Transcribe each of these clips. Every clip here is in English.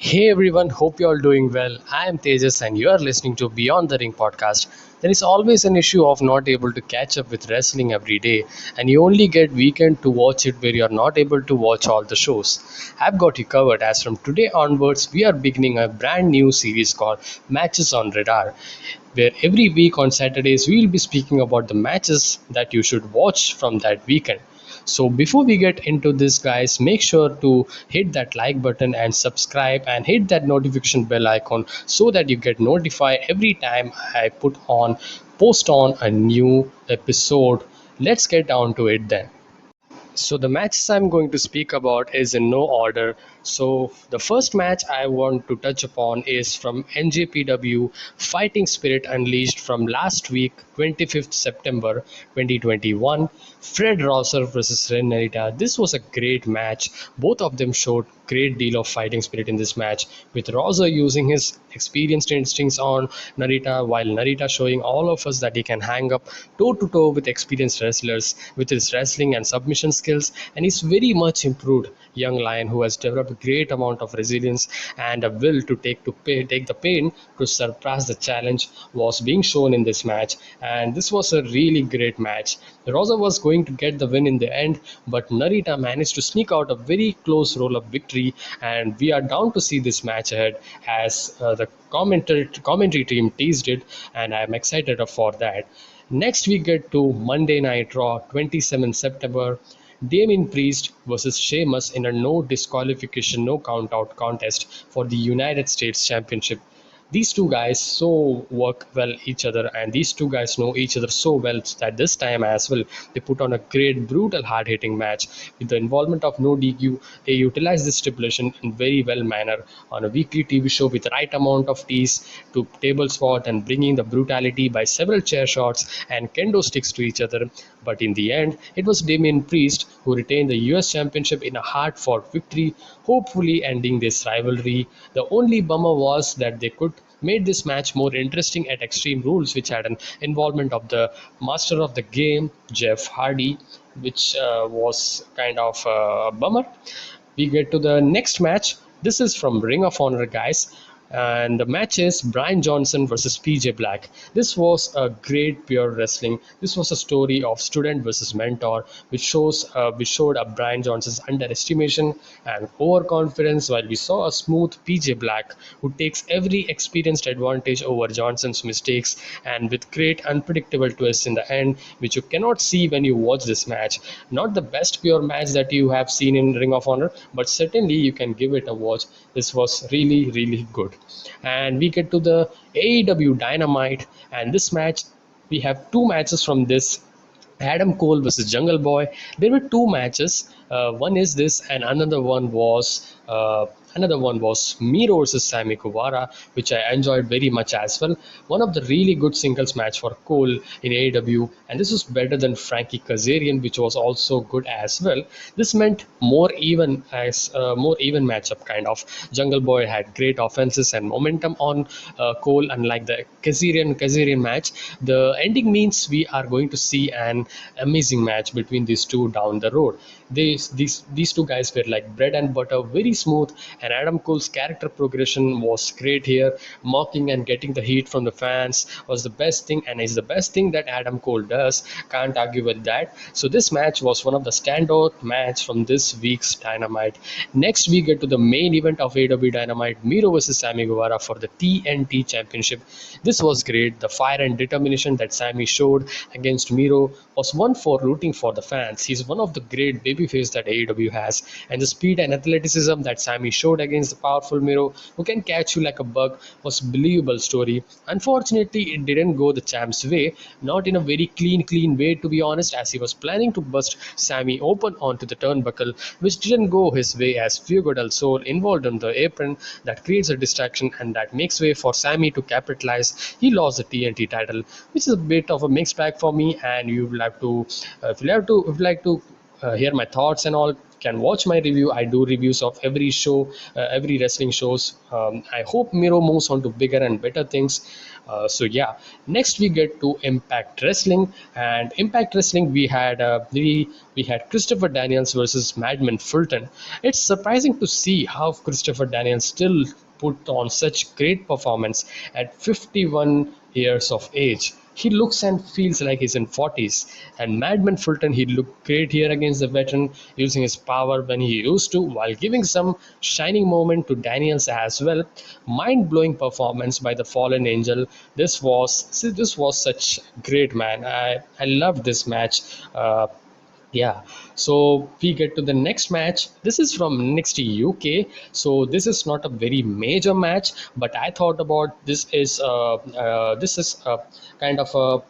Hey everyone, hope you all doing well. I am Tejas and you are listening to Beyond the Ring podcast. There is always an issue of not able to catch up with wrestling every day, and you only get weekend to watch it where you are not able to watch all the shows. I've got you covered as from today onwards we are beginning a brand new series called Matches on Radar, where every week on Saturdays we will be speaking about the matches that you should watch from that weekend. So before we get into this, guys, make sure to hit that like button and subscribe and hit that notification bell icon so that you get notified every time I post on a new episode. Let's get down to it then. So the matches I'm going to speak about is in no order. So the first match I want to touch upon is from NJPW Fighting Spirit Unleashed from last week, 25th September 2021. Fred Rosser versus Ren Narita. This was a great match. Both of them showed great deal of fighting spirit in this match, with Rosser using his experienced instincts on Narita, while Narita showing all of us that he can hang up toe to toe with experienced wrestlers with his wrestling and submission skills, and he's very much improved young lion who has developed a great amount of resilience and a will to take the pain to surpass the challenge was being shown in this match. And this was a really great match. Rosa was going to get the win in the end, but Narita managed to sneak out a very close roll-up victory, and we are down to see this match ahead as the commentary team teased it, and I am excited for that. Next, we get to Monday Night Raw, 27 September. Damien Priest versus Sheamus in a no disqualification, no count out contest for the United States Championship. These two guys so work well each other, and these two guys know each other so well that this time as well they put on a great brutal hard hitting match with the involvement of no DQ. They utilize this stipulation in very well manner on a weekly TV show with right amount of tease to table spot and bringing the brutality by several chair shots and kendo sticks to each other. But in the end, it was Damien Priest who retained the US Championship in a hard fought victory, hopefully ending this rivalry. The only bummer was that they could made this match more interesting at Extreme Rules, which had an involvement of the master of the game, Jeff Hardy, which was kind of a bummer. We get to the next match. This is from Ring of Honor, guys, and the match is Brian Johnson versus PJ Black. This was a great pure wrestling. This was a story of student versus mentor, which showed a Brian Johnson's underestimation and overconfidence, while we saw a smooth PJ Black who takes every experienced advantage over Johnson's mistakes, and with great unpredictable twists in the end, which you cannot see when you watch this match. Not the best pure match that you have seen in Ring of Honor, but certainly you can give it a watch. This was really, really good. And we get to the AEW Dynamite, and this match, we have two matches from this. Adam Cole versus Jungle Boy. There were two matches. One is this, and another one was Miro versus Sammy Guevara, which I enjoyed very much as well. One of the really good singles match for Cole in AEW, and this was better than Frankie Kazarian, which was also good as well. This meant more even matchup kind of. Jungle Boy had great offenses and momentum on Cole, unlike the Kazarian match. The ending means we are going to see an amazing match between these two down the road. These two guys were like bread and butter, very smooth, and Adam Cole's character progression was great here. Mocking and getting the heat from the fans was the best thing, and is the best thing that Adam Cole does. Can't argue with that. So this match was one of the standout match from this week's Dynamite. Next, we get to the main event of AEW Dynamite: Miro versus Sammy Guevara for the TNT Championship. This was great. The fire and determination that Sammy showed against Miro was one for rooting for the fans. He's one of the great babyface that AEW has, and the speed and athleticism that Sammy showed against the powerful Miro, who can catch you like a bug, was believable story. Unfortunately, it didn't go the champ's way, not in a very clean way to be honest, as he was planning to bust Sammy open onto the turnbuckle, which didn't go his way as Fuego del Sol involved in the apron that creates a distraction and that makes way for Sammy to capitalize. He lost the TNT title, which is a bit of a mixed bag for me, and you will have to if you like to hear my thoughts and all, can watch my review. I do reviews of every show, every wrestling shows. I hope Miro moves on to bigger and better things. So yeah, next we get to Impact Wrestling, and Impact Wrestling we had Christopher Daniels versus Madman Fulton. It's surprising to see how Christopher Daniels still put on such great performance at 51 years of age. He looks and feels like he's in 40s. And Madman Fulton, he looked great here against the veteran, using his power when he used to, while giving some shining moment to Daniels as well. Mind-blowing performance by the Fallen Angel. This was such great, man. I loved this match. Yeah, so we get to the next match. This is from NXT UK. So this is not a very major match, but I thought about this is kind of a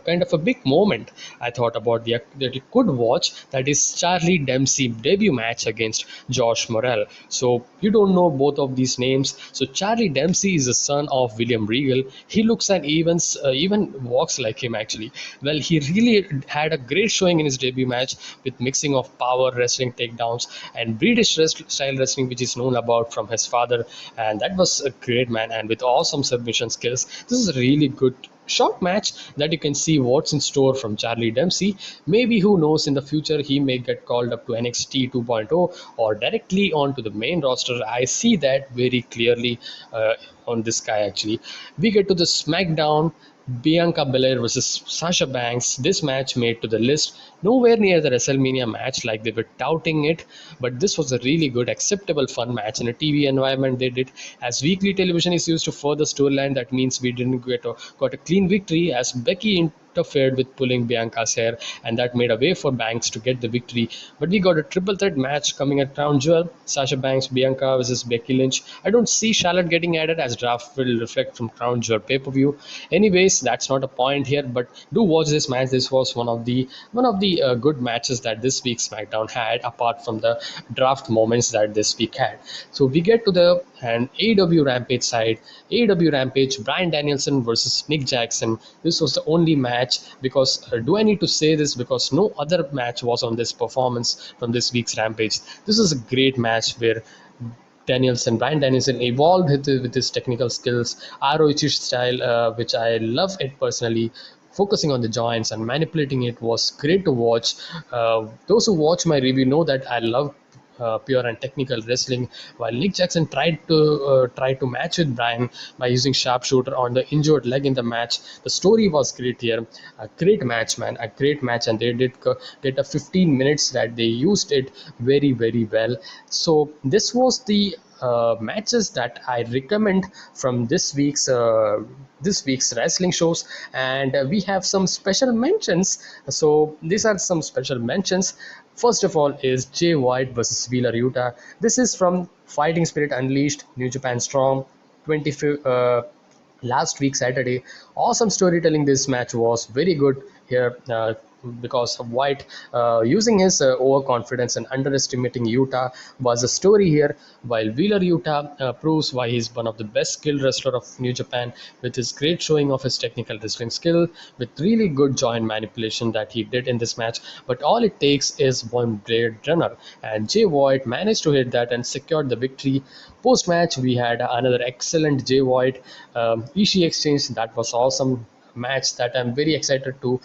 kind of a big moment. I thought about that you could watch. That is Charlie Dempsey debut match against Josh Morrell. So you don't know both of these names. So Charlie Dempsey is the son of William Regal. He looks and even walks like him actually. Well, he really had a great showing in his debut match with mixing of power wrestling, takedowns, and British style wrestling, which is known about from his father. And that was a great, man. And with awesome submission skills, this is a really good short match that you can see what's in store from Charlie Dempsey. Maybe who knows, in the future he may get called up to NXT 2.0 or directly onto the main roster. I see that very clearly on this guy actually. We get to the SmackDown. Bianca Belair versus Sasha Banks. This match made to the list. Nowhere near the WrestleMania match like they were touting it, but this was a really good, acceptable, fun match in a TV environment. They did, as weekly television is used to further storyline. That means we didn't got a clean victory as Becky interfered with pulling Bianca's hair, and that made a way for Banks to get the victory. But we got a triple threat match coming at Crown Jewel: Sasha Banks, Bianca versus Becky Lynch. I don't see Charlotte getting added as draft will reflect from Crown Jewel pay-per-view. Anyways, that's not a point here, but do watch this match. This was one of the good matches that this week's SmackDown had, apart from the draft moments that this week had. So we get to the and AEW Rampage side. AEW Rampage, Bryan Danielson versus Nick Jackson. This was the only match because do I need to say this, because no other match was on this performance from this week's Rampage. This is a great match where Bryan Danielson evolved with his technical skills, ROH style, which I love it personally. Focusing on the joints and manipulating it was great to watch. Those who watch my review know that I love pure and technical wrestling. While Nick Jackson tried to match with Bryan by using sharpshooter on the injured leg in the match. The story was great here. A great match, man. A great match, and they did get a 15 minutes that they used it very very well. So this was the matches that I recommend from this week's wrestling shows, and we have some special mentions. So these are some special mentions. First of all is Jay White versus Wheeler Yuta. This is from Fighting Spirit Unleashed, New Japan Strong, 25th. Last week Saturday. Awesome storytelling. This match was very good here because of White using his overconfidence and underestimating Yuta was a story here, while Wheeler Yuta proves why he's one of the best skilled wrestler of New Japan with his great showing of his technical wrestling skill with really good joint manipulation that he did in this match. But all it takes is one Blade Runner, and Jay White managed to hit that and secured the victory. Post match, we had another excellent Jay White Ishii exchange. That was awesome match that I'm very excited to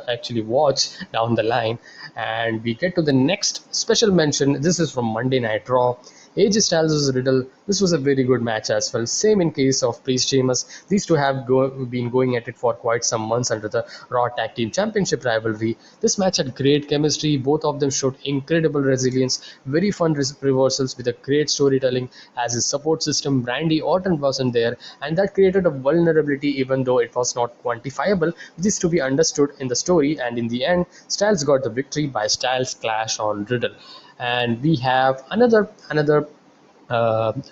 actually watch down the line. And we get to the next special mention. This is from Monday Night Raw. AJ Styles vs Riddle. This was a very good match as well. Same in case of Priest Sheamus. These two have been going at it for quite some months under the Raw Tag Team Championship rivalry. This match had great chemistry. Both of them showed incredible resilience. Very fun reversals with a great storytelling. As his support system, Randy Orton wasn't there, and that created a vulnerability even though it was not quantifiable. This to be understood in the story, and in the end, Styles got the victory by Styles Clash on Riddle. And we have another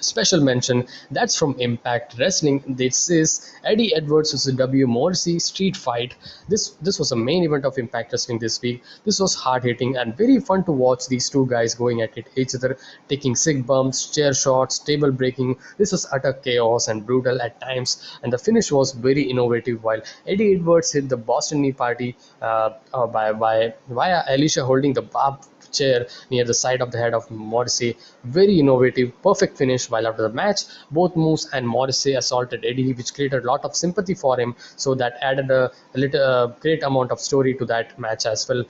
special mention that's from Impact Wrestling. This is Eddie Edwards vs W Morrissey street fight. This was a main event of Impact Wrestling this week. This was hard hitting and very fun to watch these two guys going at it, each other taking sick bumps, chair shots, table breaking. This was utter chaos and brutal at times, and the finish was very innovative. While Eddie Edwards hit the Boston Knee Party via Alicia holding the barbed chair near the side of the head of Morrissey. Very innovative, perfect finish. While after the match, both Moose and Morrissey assaulted Eddie, which created a lot of sympathy for him. So that added a little great amount of story to that match as well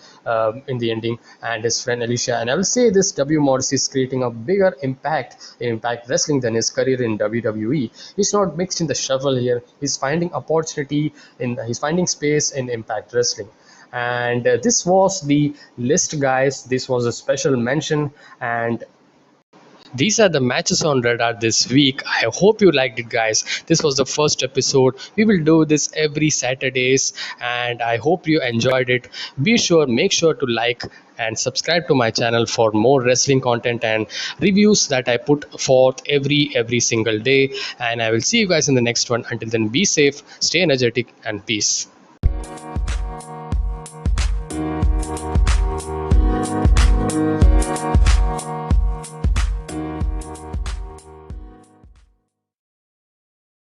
in the ending. And his friend Alicia. And I will say this: W. Morrissey is creating a bigger impact in Impact Wrestling than his career in WWE. He's not mixed in the shuffle here. He's finding opportunity he's finding space in Impact Wrestling. And this was the list, guys. This was a special mention, and these are the matches on radar this week. I hope you liked it, guys. This was the first episode. We will do this every Saturdays, and I hope you enjoyed it. Make sure to like and subscribe to my channel for more wrestling content and reviews that I put forth every single day. And I will see you guys in the next one. Until then, be safe, stay energetic, and peace.